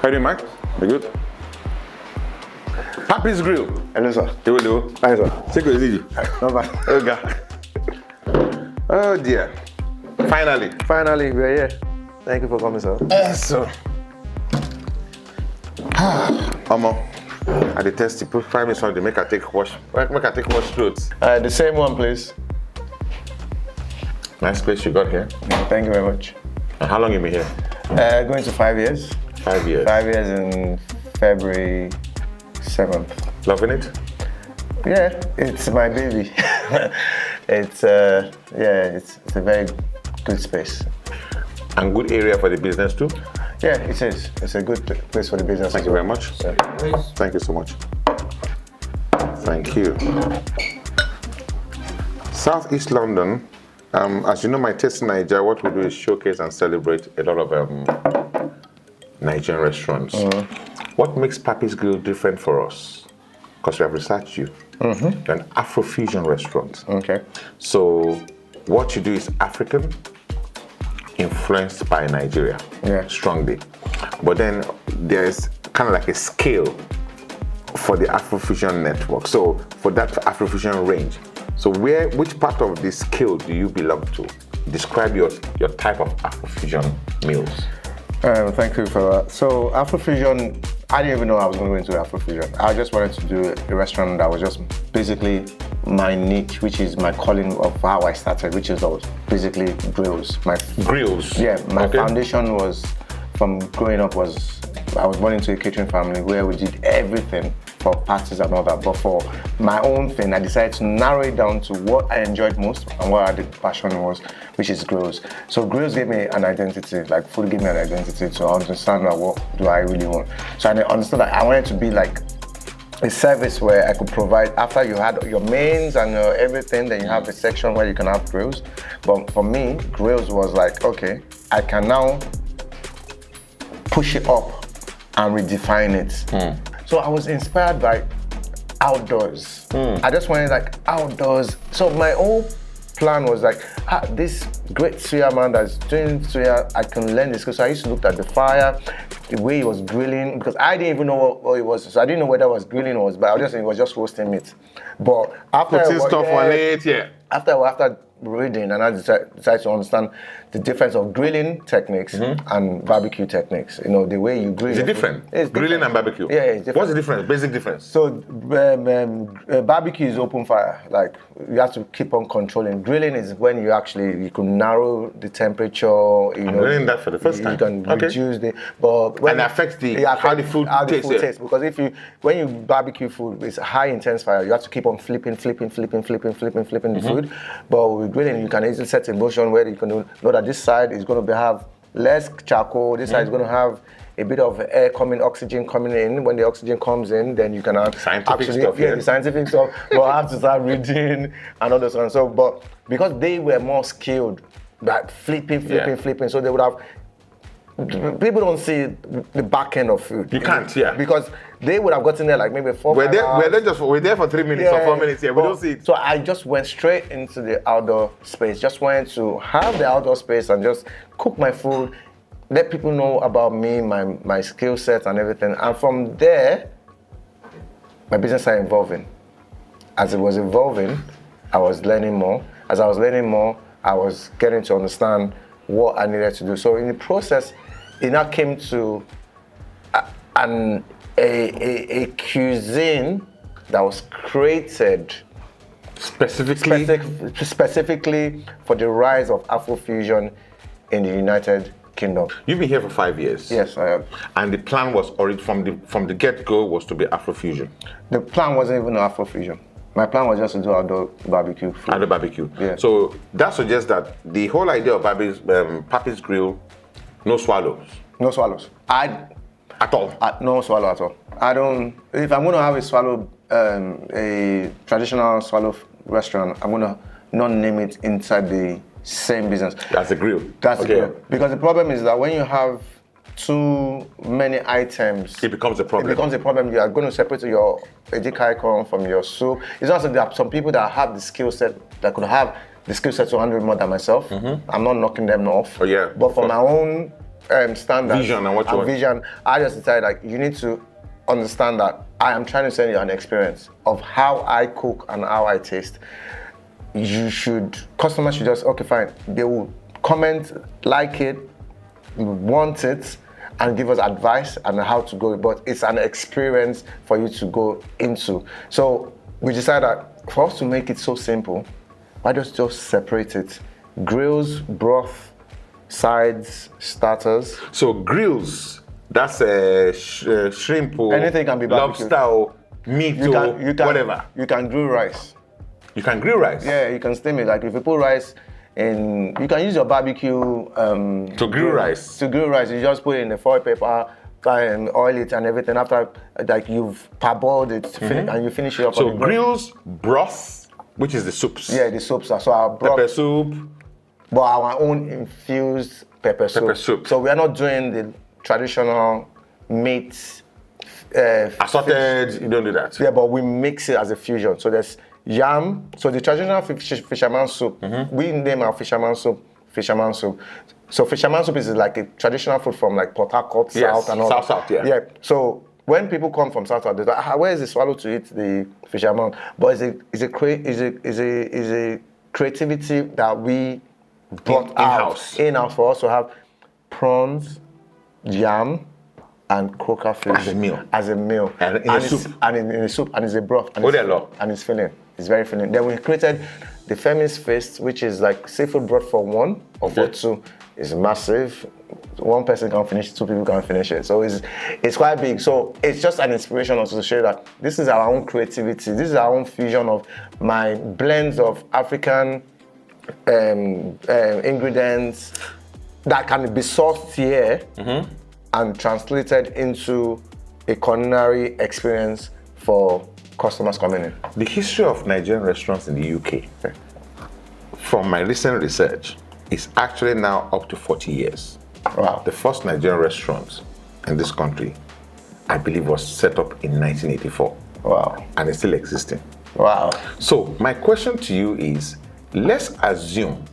How are you, Mike? Be good? PAPI'S Grill. Hello, sir. You will do? Hi, sir. Take it easy. Not bad. Oh, God. Oh, dear. Finally. Finally, we're here. Thank you for coming, sir. Yes, sir. Omo, I detest it. Put 5 minutes on to make I take wash clothes. The same one, please. Nice place you got here. Thank you very much. And how long you been here? Going to 5 years. 5 years. 5 years in February 7th. Loving it? Yeah, it's my baby. It's a very good space. And good area for the business too? Yeah, it is. It's a good place for the business. Thank you very much. Yeah. Thank you so much. Thank you. Southeast London, as you know, My Tasty Naija, what we do is showcase and celebrate a lot of Nigerian restaurants. What makes PAPI'S Grill different for us? Because we have researched you. An Afro fusion restaurant. Okay. So what you do is African, influenced by Nigeria, strongly. But then there's kind of like a scale for the Afrofusion network. So for that Afrofusion range, so which part of the scale do you belong to? Describe your type of Afrofusion meals. Thank you for that. So Afrofusion, I didn't even know I was going to go into Afrofusion. I just wanted to do a restaurant that was just basically my niche, which is my calling of how I started, which is basically grills. Grills? Yeah, my foundation was, from growing up, I was born into a catering family where we did everything for parties and all that. But for my own thing, I decided to narrow it down to what I enjoyed most and what the passion was, which is grills. So grills gave me an identity, like food gave me an identity to understand what do I really want. So I understood that I wanted to be like a service where I could provide, after you had your mains and everything, then you have a section where you can have grills. But for me, grills was like, okay, I can now push it up and redefine it. So I was inspired by outdoors. I just wanted like outdoors. So my whole plan was like, this great suya man that's doing suya, I can learn this. Because I used to look at the fire, the way he was grilling, because I didn't even know what it was. So I didn't know whether it was grilling or but I was just saying it was just roasting meat. But after putting stuff on it, after reading, and I decided to understand the difference of grilling techniques and barbecue techniques. You know, the way you grill. Is it different? It's grilling and barbecue? Yeah, it's different. What's the difference? Basic difference? So barbecue is open fire. Like you have to keep on controlling. Grilling is when you can narrow the temperature. I'm learning that for the first time. You can reduce the, but when and affects how the food tastes. Because when you barbecue food, it's high intense fire. You have to keep on flipping the food. But with grilling, you can easily set a motion where you can know that this side is going to have less charcoal. This side is going to have a bit of air oxygen coming in. When the oxygen comes in, then you can have the scientific stuff. But I have to start reading and all this one. So, but because they were more skilled, that flipping, so they would have. People don't see the back end of food. You can't, because they would have gotten there like maybe 4 hours. We're there for 3 minutes or 4 minutes. We don't see it. So I just went straight into the outdoor space. Just wanted to have the outdoor space and just cook my food, let people know about me, my skill set and everything. And from there, my business started evolving. As it was evolving, I was learning more. As I was learning more, I was getting to understand what I needed to do. So in the process, it now came to a cuisine that was created specifically for the rise of Afrofusion in the United Kingdom. You've been here for 5 years. Yes, I have. And the plan was already from the get-go was to be Afrofusion. The plan wasn't even Afrofusion. My plan was just to do outdoor barbecue food. Outdoor barbecue. Yeah. So that suggests that the whole idea of PAPI'S Grill, no swallows. No swallows. At all? No swallow at all. I don't. If I'm going to have a traditional swallow restaurant, I'm going to not name it inside the same business. That's the grill. That's the grill. Because the problem is that when you have too many items, it becomes a problem. It becomes a problem. You are going to separate your edikaikon from your soup. It's also there are some people that have the skill set that could have the skill set to handle more than myself. I'm not knocking them off. Oh yeah. But for my own standards Vision and what you want. vision, I just decided like you need to understand that I am trying to send you an experience of how I cook and how I taste. Customers should just, okay, fine. They will comment, like it, want it, and give us advice on how to go. But it's an experience for you to go into. So we decided that for us to make it so simple, why just separate it? Grills, broth, sides, starters. So grills, that's shrimp or Anything can be barbecue. lobster or meat or whatever. You can grill rice. You can grill rice? Yeah, you can steam it. Like if you put rice in, you can use your barbecue to grill rice. To grill rice, you just put it in the foil paper, and oil it and everything. After like you've parboiled it, and you finish it up. So grills, broth, which is the soups. Yeah, the soups. So our broth, pepper soup. But our own infused pepper soup. Pepper soup. So we are not doing the traditional meat. Assorted, you don't do that. Yeah, but we mix it as a fusion. So there's yam. So the traditional fisherman soup, we name our fisherman soup. So fisherman soup is like a traditional food from like Port Harcourt, South and all. South, yeah. Yeah. So when people come from South, they're like, where is the swallow to eat the fisherman? But it's a creativity that we brought in-house for us to have prawns, yam, and croaker fish as a meal and in a soup and it's a broth and it's filling. It's very filling. Then we created the Femi's feast, which is like seafood broth for one or for two. It's massive. One person can finish it, two people can finish it. So it's quite big. So it's just an inspiration also to show that this is our own creativity. This is our own fusion of my blends of African ingredients that can be sourced here and translated into a culinary experience for customers coming in. The history of Nigerian restaurants in the UK, from my recent research, is actually now up to 40 years. Wow. The first Nigerian restaurant in this country, I believe, was set up in 1984. Wow. And it's still existing. Wow. So my question to you is, let's assume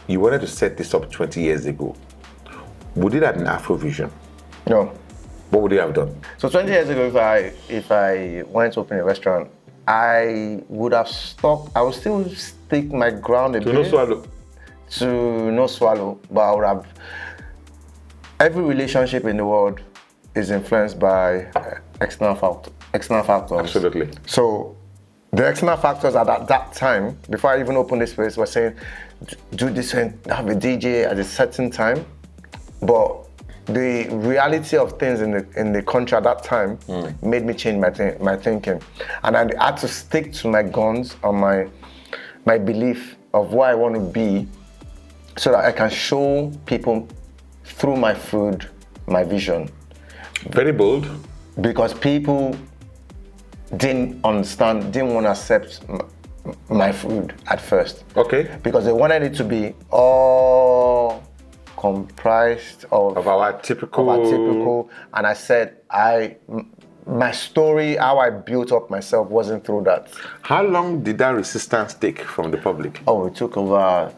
you wanted to set this up 20 years ago. Would it have an Afro vision? No. What would you have done? So 20 years ago, if I wanted to open a restaurant, I would have stopped. I would still stick my ground a bit. No swallow. To no swallow, but I would have. Every relationship in the world is influenced by external factors. Absolutely. So the external factors at that time, before I even opened this place, were saying, do this and have a DJ at a certain time. But the reality of things in the country at that time made me change my thinking, and I had to stick to my guns on my belief of what I want to be, so that I can show people through my food my vision. Very bold. Because people didn't want to accept my food at first. Okay. Because they wanted it to be all comprised of our typical. And I said, my story, how I built up myself wasn't through that. How long did that resistance take from the public? Oh, it took over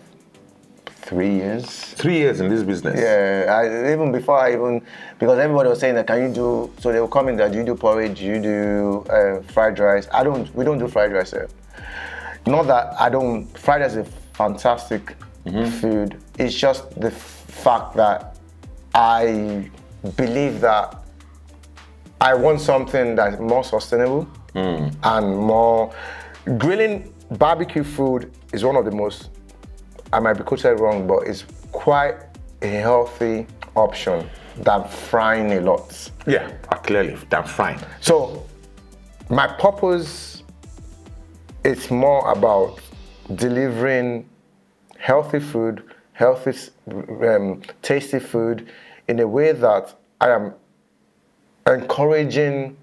3 years. 3 years in this business? Yeah, even before because everybody was saying that, can you do, so they will come in that, do you do porridge, do you do fried rice? We don't do fried rice here. Not that fried rice is a fantastic food. It's just the fact that I believe that I want something that's more sustainable and more. Grilling barbecue food is one of the most, I might be quoted wrong, but it's quite a healthy option than frying a lot. Yeah, clearly, than frying. So my purpose is more about delivering healthy food, tasty food in a way that I am encouraging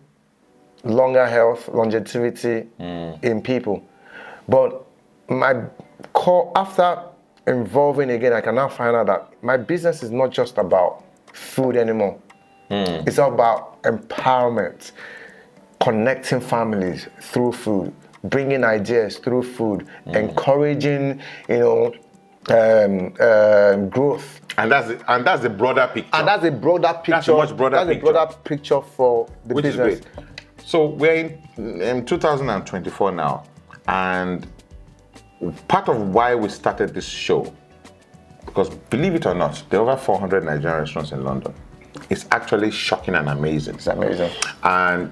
longer health, longevity in people. But my core, after involving again, I can now find out that my business is not just about food anymore. It's about empowerment, connecting families through food, bringing ideas through food, encouraging, growth. And that's the broader picture. And that's a broader picture. That's a much broader That's picture. a broader picture for the Which business. is great. So we're in 2024 now, and part of why we started this show, because believe it or not, there are over 400 Nigerian restaurants in London. It's actually shocking and amazing. It's amazing. And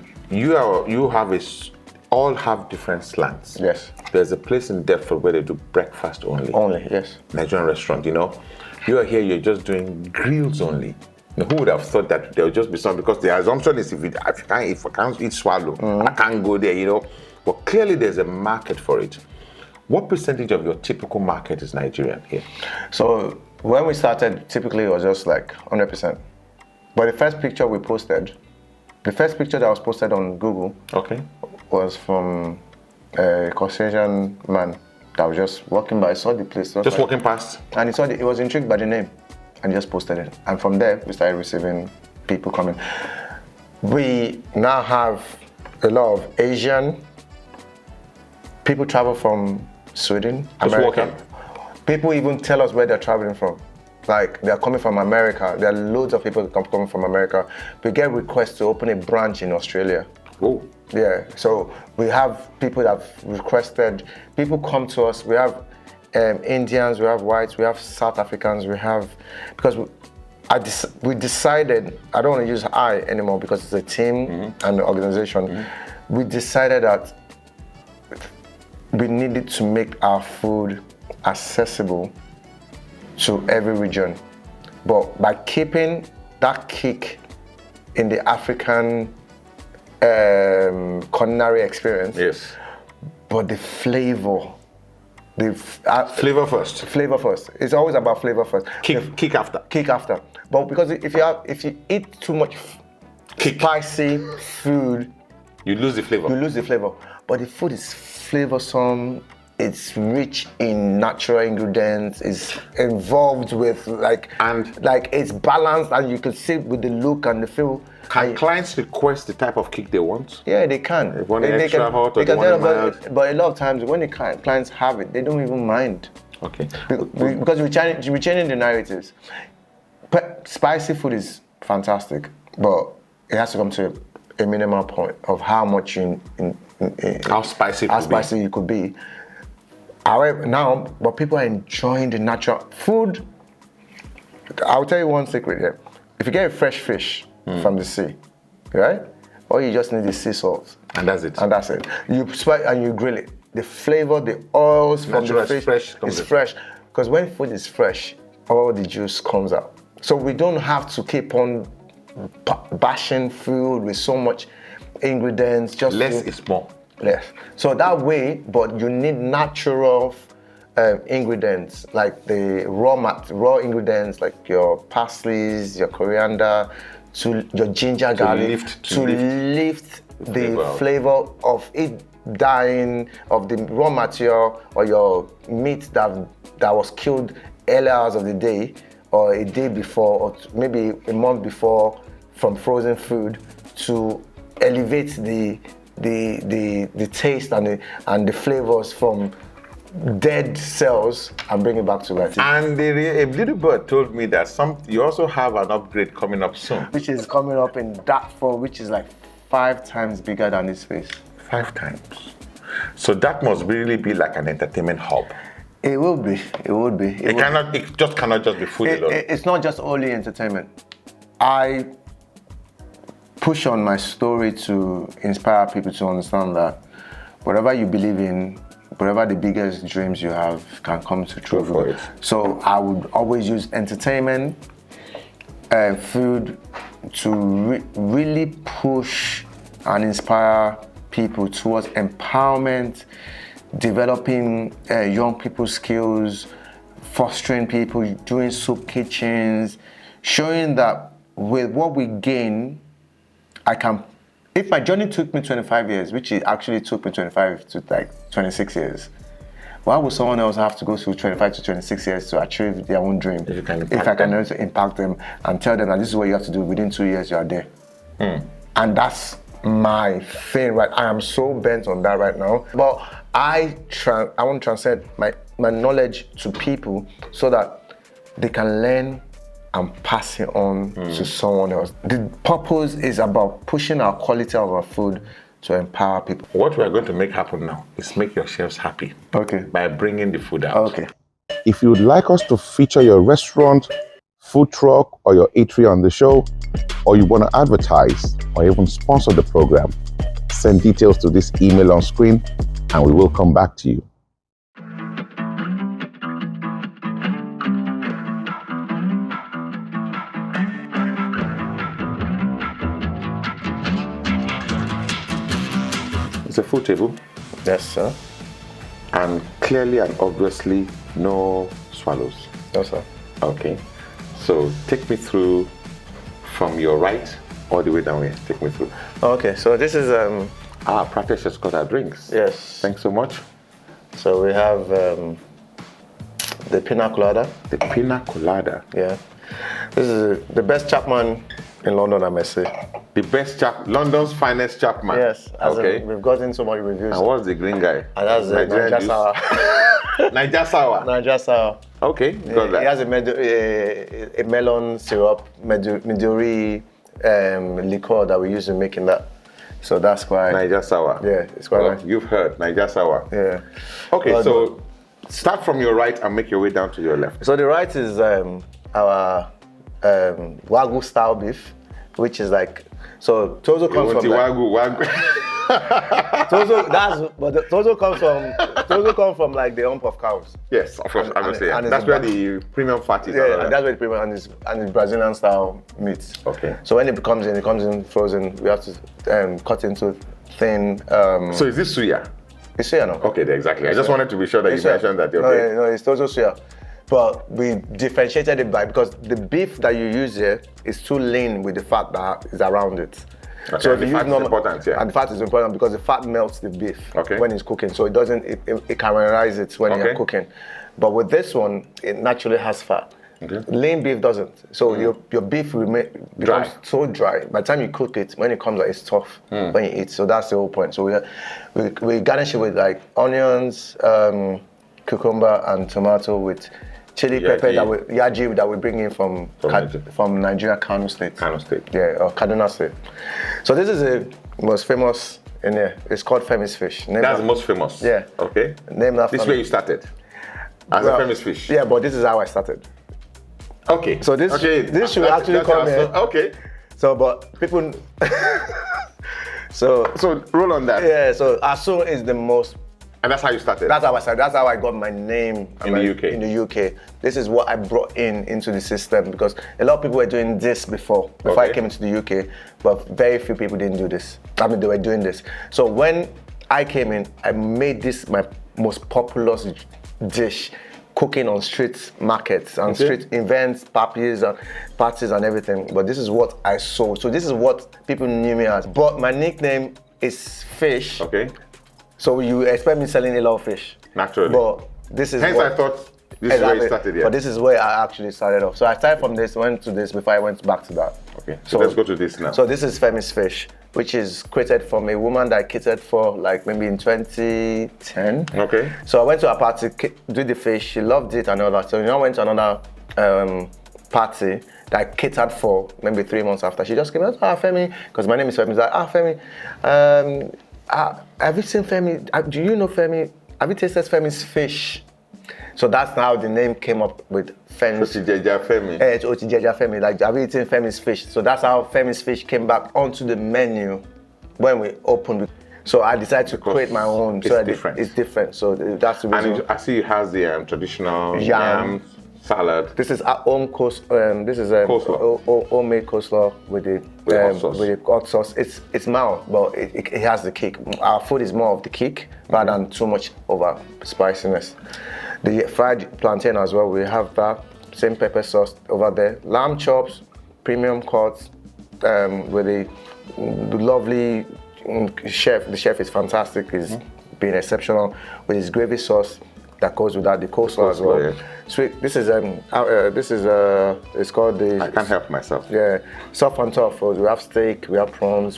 all have different slants. Yes. There's a place in Deptford where they do breakfast only. Only, yes. Nigerian restaurant, you know. You are here, you're just doing grills only. Now, who would have thought that there would just be some, because the assumption is if I can't eat swallow, I can't go there, you know. But clearly there's a market for it. What percentage of your typical market is Nigerian here? So when we started, typically it was just like 100%. But the first picture we posted, the first picture that was posted on Google, was from a Caucasian man that was just walking by, saw the place. Just walking past? And he was intrigued by the name and just posted it. And from there, we started receiving people coming. We now have a lot of Asian people travel from Sweden, just America. walking. People even tell us where they're traveling from. Like, they're coming from America. There are loads of people coming from America. We get requests to open a branch in Australia. Oh. Yeah, so we have people that have requested, people come to us. We have Indians, we have whites, we have South Africans, we have, because we decided, I don't want to use I anymore because it's a team and an organization. We decided that we needed to make our food accessible to every region, but by keeping that kick in the African culinary experience. Yes. But the flavor, flavor first. Flavor first. It's always about flavor first. Kick after. Kick after. But because if you eat too much spicy food, you lose the flavor. You lose the flavor. But the food is flavorsome. It's rich in natural ingredients. It's involved with it's balanced, and you can see with the look and the feel. Can clients request the type of kick they want? Yeah, they can. They want it extra hot or they want it mild? But a lot of times when the clients have it, they don't even mind. Okay. Because we're changing the narratives. Spicy food is fantastic, but it has to come to a minimal point of how much how spicy it could be. However, now, but people are enjoying the natural food. I'll tell you one secret here. If you get a fresh fish from the sea, right? All you just need is sea salt. And that's it. And that's it. You spice and you grill it. The flavor, the oils from the fish is fresh. Because when food is fresh, all the juice comes out. So we don't have to keep on bashing food with so much ingredients. Just less is more. Less. So that way, but you need natural ingredients, like the raw ingredients, like your parsleys, your coriander, your ginger, garlic, to lift the flavor of it dying, of the raw material, or your meat that was killed early hours of the day, or a day before, or maybe a month before, from frozen food, to elevate the taste and the flavors from dead cells and bring it back to life. And a little bird told me that you also have an upgrade coming up soon. Which is coming up in Dartford, which is like 5 times bigger than this place. 5 times. So that must really be like an entertainment hub. It will be. It would be. It just cannot just be food alone. It's not just only entertainment. I push on my story to inspire people to understand that whatever you believe in, whatever the biggest dreams you have can come to true. So I would always use entertainment, food to really push and inspire people towards empowerment, developing young people's skills, fostering people, doing soup kitchens, showing that with what we gain, if my journey took me 25 years, which it actually took me 25 to like 26 years, why would someone else have to go through 25 to 26 years to achieve their own dream? If I can also impact them and tell them that this is what you have to do, within 2 years you are there. And that's my thing, right? I am so bent on that right now. But I want to transcend my knowledge to people so that they can learn and pass it on to someone else. The purpose is about pushing our quality of our food to empower people. What we are going to make happen now is make your chefs happy. Okay. By bringing the food out. Okay. If you would like us to feature your restaurant, food truck, or your eatery on the show, or you want to advertise or even sponsor the program, send details to this email on screen and we will come back to you. It's a food table. Yes, sir. And clearly and obviously, no swallows. No, sir. Okay. So take me through from your right all the way down here. Take me through. Okay, so this is Practice just got our drinks. yes. Thanks so much. So we have the pina colada. The pina colada. Yeah. This is the best Chapman in London, I may say. The best London's finest Chapman. Yes. Okay. We've gotten so many reviews. And what's the green guy? And that's the Nigerian Naija juice? sour. Niger sour. Naija sour. Okay, got that. It has a melon syrup, Midori liqueur that we use in making that. So that's quite. Niger sour. Yeah, it's quite nice. You've heard Niger sour. Yeah. Okay, Well so start from your right and make your way down to your left. So the right is our Wagyu style beef, which is like, so Tozo comes from Wagyu. Tozo comes from like the hump of cows. Yes, of course, I must say. and That's it's where the premium fat is. Yeah, and that's where the premium and it's Brazilian style meat. Okay. So when it comes in frozen. We have to cut into thin. So is this suya? It's suya, no? Okay, exactly. I just wanted to be sure that you mentioned that. Okay. No, it's Tozo suya. But we differentiated it because the beef that you use here is too lean with the fat that is around it. Okay, So if the you fat use is important, yeah. And the fat is important because the fat melts the beef when it's cooking. So it caramelizes it when you're cooking. But with this one, it naturally has fat. Okay. Lean beef doesn't. So your beef becomes so dry. By the time you cook it, when it comes out, it's tough when you eat. So that's the whole point. So we garnish it with like onions, cucumber, and tomato with chili pepper yaji that we bring in from Nigeria, Kano State. Kano State. Yeah, or Kaduna State. So this is the most famous in here. It's called Femi's fish. That's the most famous. Yeah. Okay. Named after This is where you started. As a famous fish. Yeah, but this is how I started. Okay. So this should actually come here. Okay. So, but people. so roll on that. Yeah. So Asun is the most. And that's how you started. That's how I started. That's how I got my name in the UK. In the UK, this is what I brought into the system because a lot of people were doing this before I came into the UK, but very few people didn't do this. I mean, they were doing this. So when I came in, I made this my most popular dish, cooking on street markets and street events, PAPI'S and parties and everything. But this is what I sold. So this is what people knew me as. But my nickname is Fish. Okay. So you expect me selling a lot of fish. Naturally. But this is Hence I thought this is where you started, yeah. But this is where I actually started off. So I started from this, went to this before I went back to that. Okay, so let's go to this now. So this is Femi's fish, which is created from a woman that I catered for like maybe in 2010. Okay. So I went to a party, do the fish, she loved it and all that. So I went to another party that I catered for maybe 3 months after. She just came out, Femi, because my name is Femi. She's like, Femi, have you seen Femi? Do you know Femi? Have you tasted Femi's fish? So that's how the name came up with Femi's. Otijeja Femi. It's Otijeja Femi. Like, have you eaten Femi's fish? So that's how Femi's fish came back onto the menu when we opened. So I decided to create my own. It's different. It's different. So that's the reason. And I see it has the traditional yam salad. This is our own this is coleslaw. Homemade coleslaw with the hot sauce. It's mild, but it has the kick. Our food is more of the kick rather than too much over spiciness. The fried plantain as well. We have that same pepper sauce over there. Lamb chops, premium cuts, with the lovely chef. The chef is fantastic. He's been exceptional with his gravy sauce that goes without the coleslaw as well. Yeah. Sweet. This is it's called the. I can't help myself. Yeah, soft on top. We have steak, we have prawns.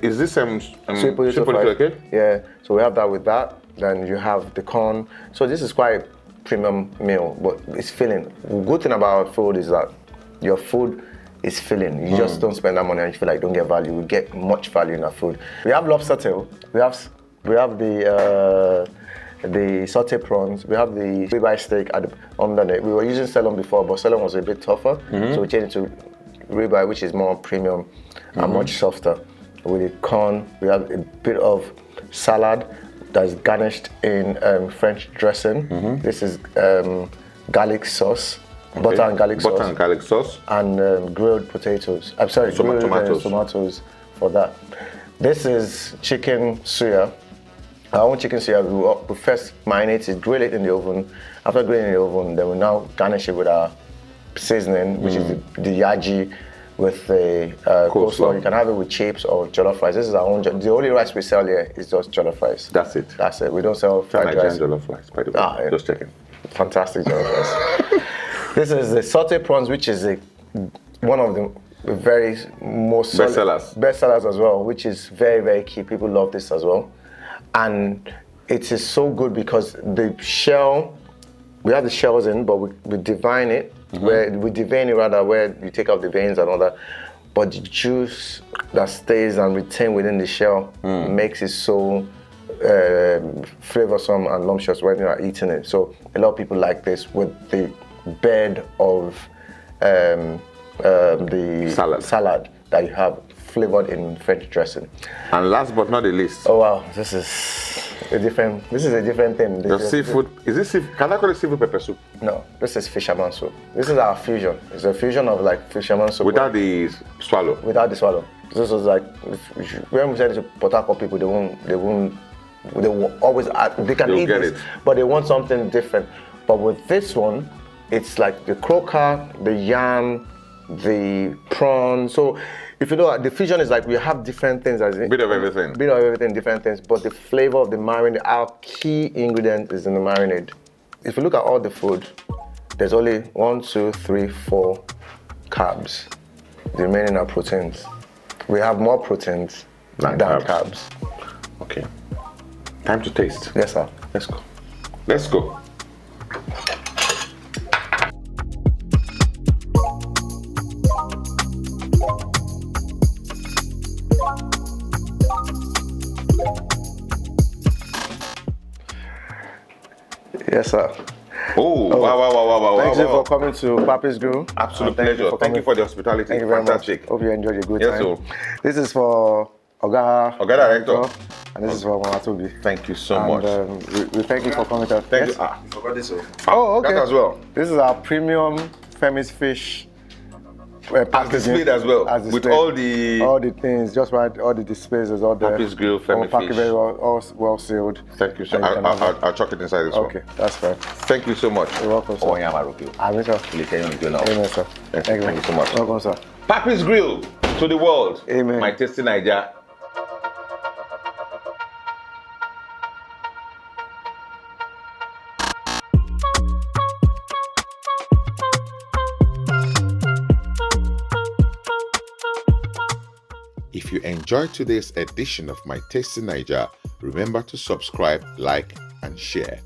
Is this sweet potato fries? Okay? Yeah. So we have that with that. Then you have the corn. So this is quite premium meal, but it's filling. The good thing about food is that your food is filling. You just don't spend that money and you feel like you don't get value. We get much value in our food. We have lobster tail. We have the saute prawns. We have the ribeye steak underneath. We were using Ceylon before, but Ceylon was a bit tougher, so we changed it to ribeye, which is more premium and much softer. With the corn, we have a bit of salad that is garnished in French dressing. This is garlic sauce, butter and garlic sauce, and grilled potatoes. I'm sorry, grilled tomatoes for that. This is chicken suya. Our own chicken suya, we first marinate it, grill it in the oven. After grilling in the oven, then we now garnish it with our seasoning, which is the yaji with the coleslaw. You can have it with chips or jollof rice. This is our own. The only rice we sell here is just jollof rice. That's it. That's it. We don't sell fried rice. Nigerian jollof rice, by the way. Just checking. Fantastic jollof rice. This is the sauté prawns, which is one of the very most bestsellers as well, which is very, very key. People love this as well. And it is so good because the shell, we have the shells in, but we devine it, where you take out the veins and all that. But the juice that stays and retains within the shell makes it so flavorsome and lumptious when you are eating it. So a lot of people like this with the bed of the salad that you have flavored in French dressing. And last but not the least. Oh wow, this is a different thing. Your seafood, is this seafood? Can I call it seafood pepper soup? No, this is fisherman soup. This is our fusion. It's a fusion of like fisherman soup. Without the swallow? Without the swallow. This was like, when we said it to Port Harcourt people, they will always add, they can eat this, but they want something different. But with this one, it's like the croaker, the yam, the prawn. So if you know, the fusion is like we have different things. Bit of everything, different things. But the flavor of the marinade, our key ingredient is in the marinade. If you look at all the food, there's only 1, 2, 3, 4 carbs. The remaining are proteins. We have more proteins than carbs. Okay. Time to taste. Yes, sir. Let's go. Let's go. Yes, sir. Oh, wow. Thank you for coming to PAPI'S Grill. Absolute pleasure. Thank you for the hospitality. Thank you very much. Hope you enjoyed a good time. Sir. This is for Oga Director. And this is for Mama Tobi. Thank you so much. We thank you for coming to Thank you. You forgot this one. Oh, okay. That as well. This is our premium Femi's fish packaging as well. With all the things, just right, all the displays is all there. PAPI'S Grill, Femi packaged fish. very well sealed. Thank you so much. I'll chuck it inside as well. Okay, that's fine. Thank you so much. You're welcome, sir. Oh, yeah, Maruki. Amen, sir. Amen, sir. Thank you so much. Welcome, sir. PAPI'S Grill to the world. Amen. My Tasty Naija. If you enjoyed today's edition of My Tasty Naija, remember to subscribe, like, and share.